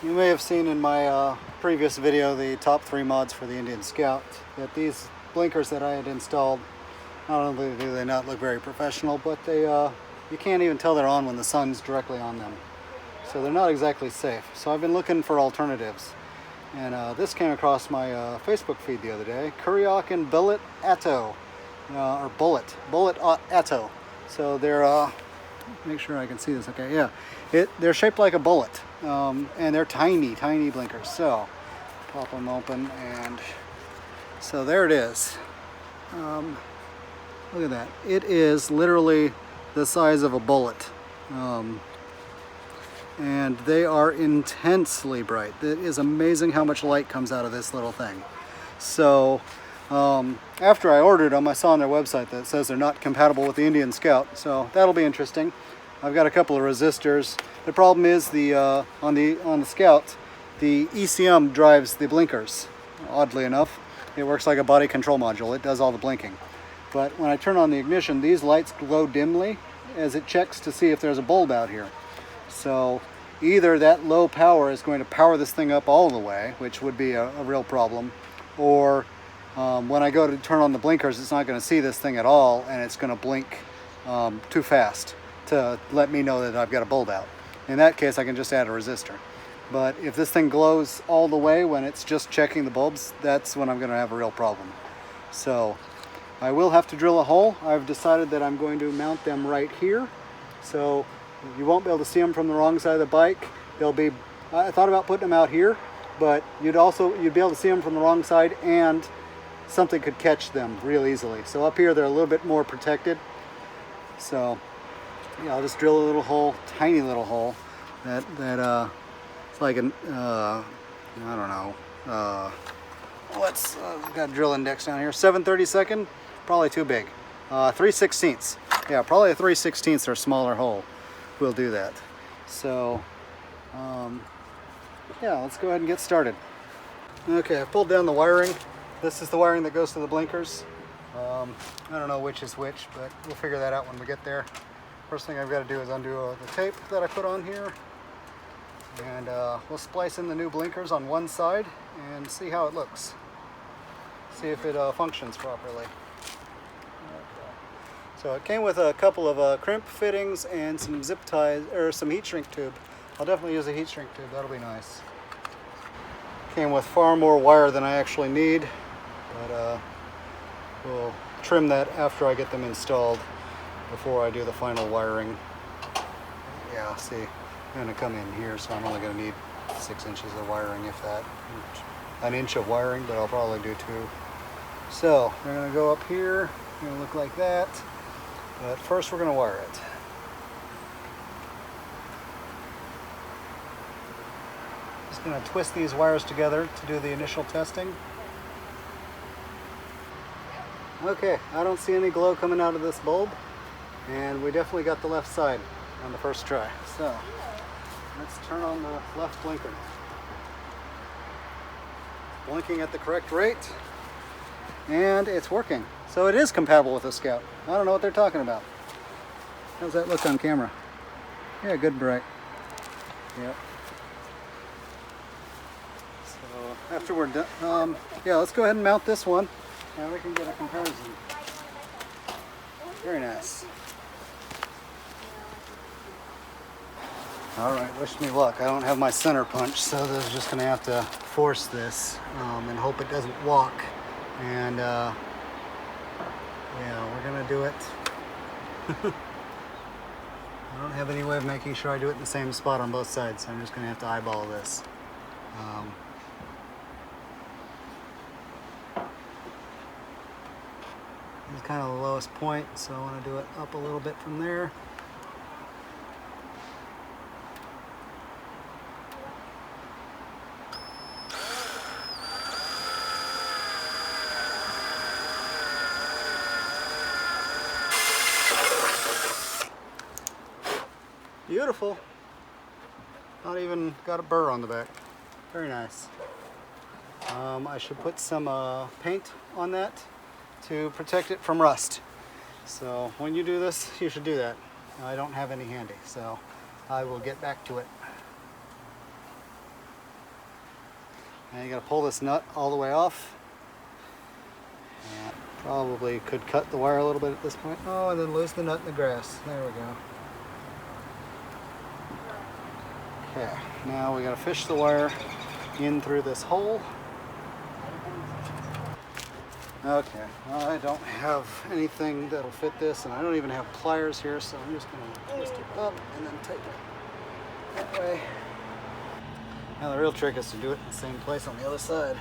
You may have seen in my previous video, the top 3 mods for the Indian Scout, that these blinkers that I had installed, not only do they not look very professional, but they you can't even tell they're on when the sun's directly on them. So they're not exactly safe. So I've been looking for alternatives. And this came across my Facebook feed the other day. Kuryakyn Bullet Atto, or Bullet Atto. So they're, make sure I can see this, okay, yeah. They're shaped like a bullet. And they're tiny, tiny blinkers. So, pop them open, and so there it is. Look at that. It is literally the size of a bullet. And they are intensely bright. It is amazing how much light comes out of this little thing. So, after I ordered them, I saw on their website that it says they're not compatible with the Indian Scout. So that'll be interesting. I've got a couple of resistors. The problem is on the Scout, the ECM drives the blinkers. Oddly enough, it works like a body control module. It does all the blinking. But when I turn on the ignition, these lights glow dimly as it checks to see if there's a bulb out here. So either that low power is going to power this thing up all the way, which would be a real problem, or when I go to turn on the blinkers, it's not going to see this thing at all, and it's going to blink too fast to let me know that I've got a bulb out. In that case, I can just add a resistor. But if this thing glows all the way when it's just checking the bulbs, that's when I'm going to have a real problem. So I will have to drill a hole. I've decided that I'm going to mount them right here. So you won't be able to see them from the wrong side of the bike. They'll be, I thought about putting them out here, but you'd be able to see them from the wrong side, and something could catch them real easily. So up here, they're a little bit more protected. So yeah, I'll just drill a little hole, tiny little hole, that it's like an, I don't know, what's, got a drill index down here, 7/32, probably too big, 3/16, yeah, probably a 3/16 or smaller hole will do that. So, yeah, let's go ahead and get started. Okay, I pulled down the wiring. This is the wiring that goes to the blinkers. I don't know which is which, but we'll figure that out when we get there. First thing I've got to do is undo the tape that I put on here, and we'll splice in the new blinkers on one side and see how it looks. See if it functions properly. Okay. So it came with a couple of crimp fittings and some zip ties, or some heat shrink tube. I'll definitely use a heat shrink tube, that'll be nice. Came with far more wire than I actually need, but we'll trim that after I get them installed, before I do the final wiring. Yeah, see, I'm gonna come in here, so I'm only gonna need 6 inches of wiring, if that. An inch of wiring, but I'll probably do 2. So, they're gonna go up here, gonna look like that. But first we're gonna wire it. Just gonna twist these wires together to do the initial testing. Okay, I don't see any glow coming out of this bulb. And we definitely got the left side on the first try. So let's turn on the left blinker. Blinking at the correct rate, and it's working. So it is compatible with the Scout. I don't know what they're talking about. How's that look on camera? Yeah, good bright. Yep. So after we're done, yeah, let's go ahead and mount this one. Now we can get a comparison. Very nice. All right, wish me luck. I don't have my center punch, so they're just gonna have to force this and hope it doesn't walk. And yeah, we're gonna do it. I don't have any way of making sure I do it in the same spot on both sides, so I'm just gonna have to eyeball this. It's kind of the lowest point, so I want to do it up a little bit from there. Beautiful. Not even got a burr on the back. Very nice. I should put some paint on that to protect it from rust. So when you do this, you should do that. I don't have any handy, so I will get back to it. And you gotta pull this nut all the way off. And probably could cut the wire a little bit at this point. Oh, and then lose the nut in the grass. There we go. Okay, now we gotta fish the wire in through this hole. Okay, I don't have anything that'll fit this, and I don't even have pliers here, so I'm just gonna twist it up and then take it that way. Now the real trick is to do it in the same place on the other side.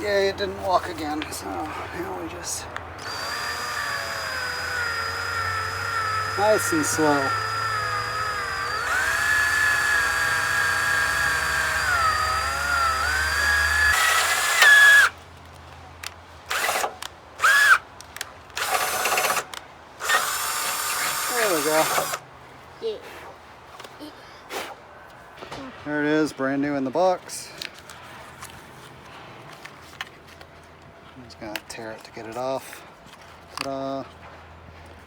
Yay, it didn't walk again, so now we just nice and slow. There we go. There it is, brand new in the box. I'm just gonna tear it to get it off. Ta-da.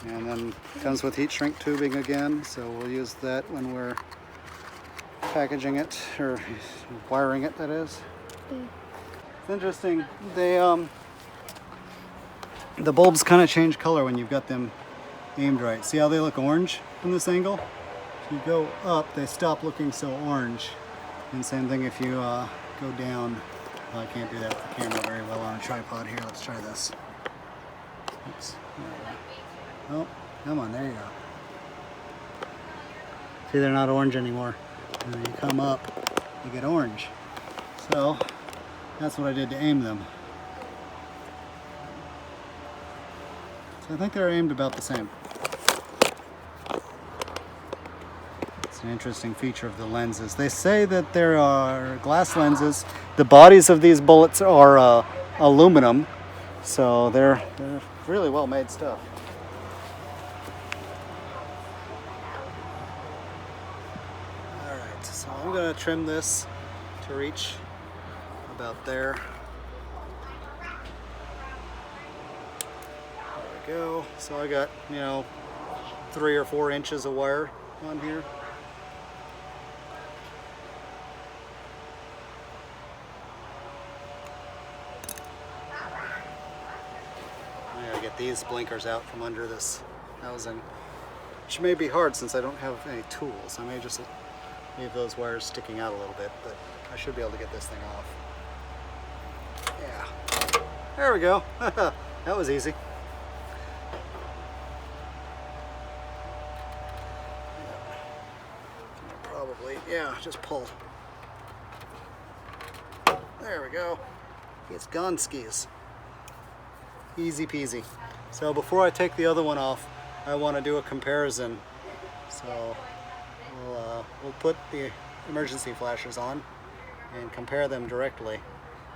And then it comes with heat shrink tubing again, so we'll use that when we're packaging it, or wiring it, that is. It's interesting, the bulbs kind of change color when you've got them aimed right. See how they look orange from this angle? If you go up, they stop looking so orange. And same thing if you go down. Well, I can't do that with the camera very well on a tripod here. Let's try this. Oops. Oh, come on, there you go. See, they're not orange anymore. And when you come up, you get orange. So, that's what I did to aim them. So I think they're aimed about the same. It's an interesting feature of the lenses. They say that there are glass lenses. The bodies of these bullets are aluminum, so they're really well made stuff. Alright, so I'm going to trim this to reach about there. There we go. So I got, 3 or 4 inches of wire on here. I gotta get these blinkers out from under this housing, which may be hard since I don't have any tools. I may just leave those wires sticking out a little bit, but I should be able to get this thing off. Yeah, there we go. That was easy. Probably, yeah, just pull. There we go. It's gone skis. Easy peasy. So before I take the other one off, I want to do a comparison. So we'll put the emergency flashers on and compare them directly,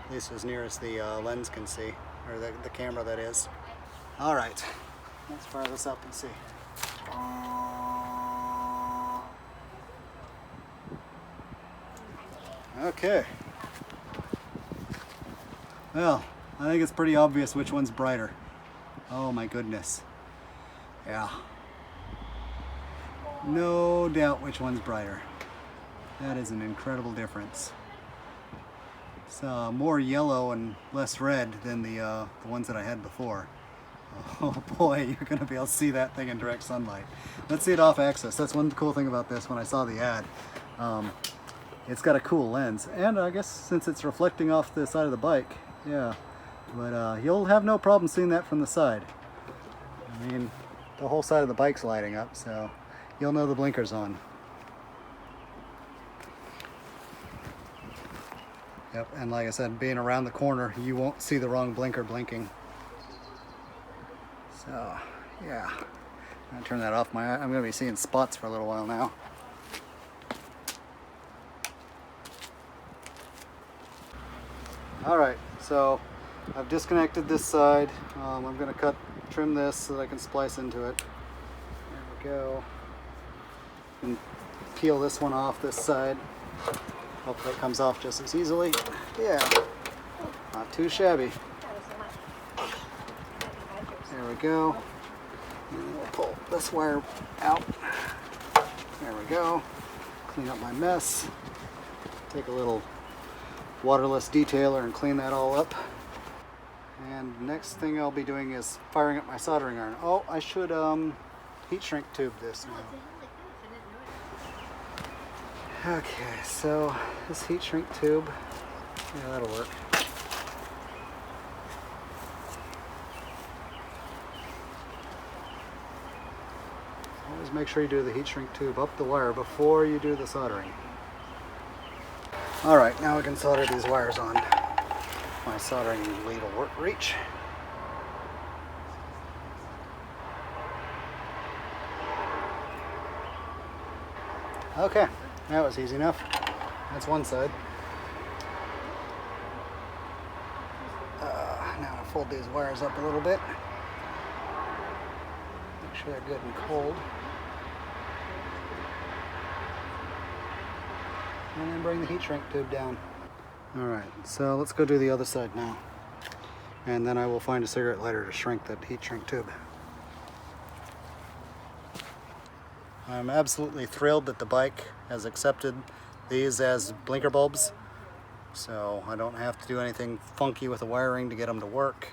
at least as near as the lens can see, or the camera that is. All right, let's fire this up and see. Okay. Well, I think it's pretty obvious which one's brighter. Oh my goodness. Yeah. No doubt which one's brighter. That is an incredible difference. It's more yellow and less red than the ones that I had before. Oh boy, you're going to be able to see that thing in direct sunlight. Let's see it off axis. That's one cool thing about this when I saw the ad. It's got a cool lens, and I guess since it's reflecting off the side of the bike, yeah. But you'll have no problem seeing that from the side. I mean, the whole side of the bike's lighting up, so you'll know the blinker's on. Yep, and like I said, being around the corner, you won't see the wrong blinker blinking. So, yeah. I'm gonna turn that off. I'm gonna be seeing spots for a little while now. Alright, so I've disconnected this side. I'm going to trim this so that I can splice into it. There we go. And peel this one off this side. Hopefully it comes off just as easily. Yeah, not too shabby. There we go. And we'll pull this wire out. There we go. Clean up my mess. Take a little waterless detailer and clean that all up. And next thing I'll be doing is firing up my soldering iron. Oh, I should heat shrink tube this now. Okay, so this heat shrink tube, yeah, that'll work. Always make sure you do the heat shrink tube up the wire before you do the soldering. Alright, now we can solder these wires on. My soldering lead will reach. Okay, that was easy enough. That's one side. Now I'll fold these wires up a little bit. Make sure they're good and cold. And then bring the heat shrink tube down. Alright, so let's go do the other side now. And then I will find a cigarette lighter to shrink that heat shrink tube. I'm absolutely thrilled that the bike has accepted these as blinker bulbs. So I don't have to do anything funky with the wiring to get them to work.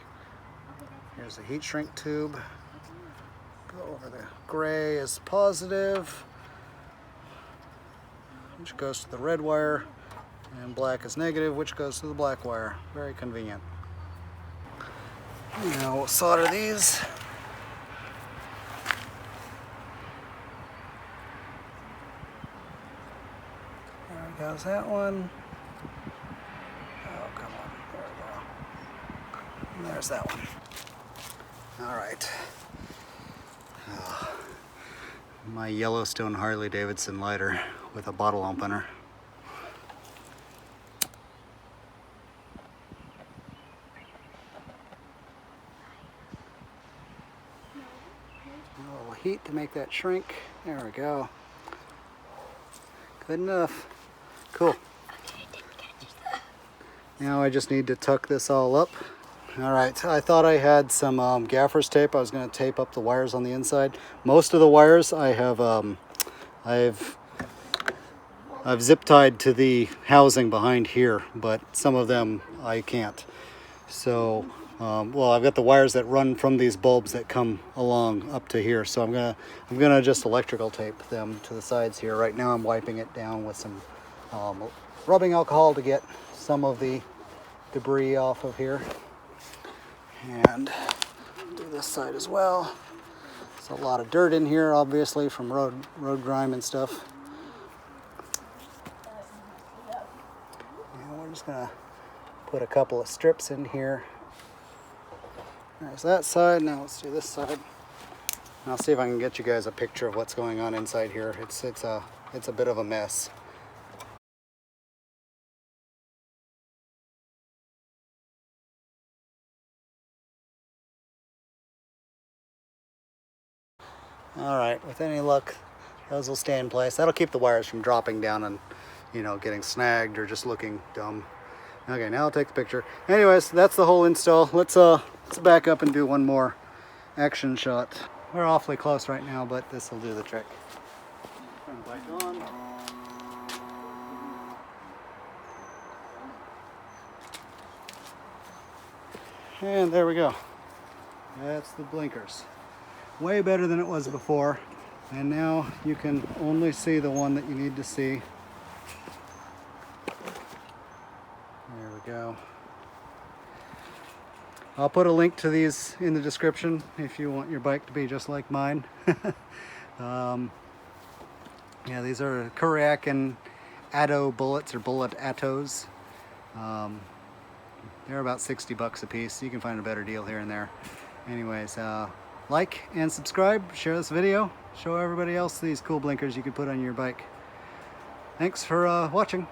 Here's the heat shrink tube. Go over the gray is positive, which goes to the red wire, and black is negative, which goes to the black wire. Very convenient. Now we'll solder these. There goes that one. Oh, come on. There we go. And there's that one. All right. My Yellowstone Harley Davidson lighter with a bottle opener. A little heat to make that shrink. There we go. Good enough. Cool. Now I just need to tuck this all up. Alright, I thought I had some gaffer's tape. I was going to tape up the wires on the inside. Most of the wires I have, I've zip tied to the housing behind here, but some of them I can't. So, well, I've got the wires that run from these bulbs that come along up to here. So I'm gonna just electrical tape them to the sides here. Right now I'm wiping it down with some rubbing alcohol to get some of the debris off of here. And do this side as well. There's a lot of dirt in here, obviously, from road grime and stuff. And we're just gonna put a couple of strips in here. There's that side. Now let's do this side. And I'll see if I can get you guys a picture of what's going on inside here. It's a bit of a mess. Alright, with any luck, those will stay in place. That'll keep the wires from dropping down and, you know, getting snagged or just looking dumb. Okay, now I'll take the picture. Anyways, that's the whole install. Let's back up and do one more action shot. We're awfully close right now, but this will do the trick. Turn the bike on. And there we go. That's the blinkers. Way better than it was before, and now you can only see the one that you need to see. There we go. I'll put a link to these in the description if you want your bike to be just like mine. Yeah, these are Kuryakyn Atto bullets, or Bullet Attos. They're about 60 bucks a piece. You can find a better deal here and there. Anyways, like and subscribe, share this video, show everybody else these cool blinkers you could put on your bike. Thanks for watching.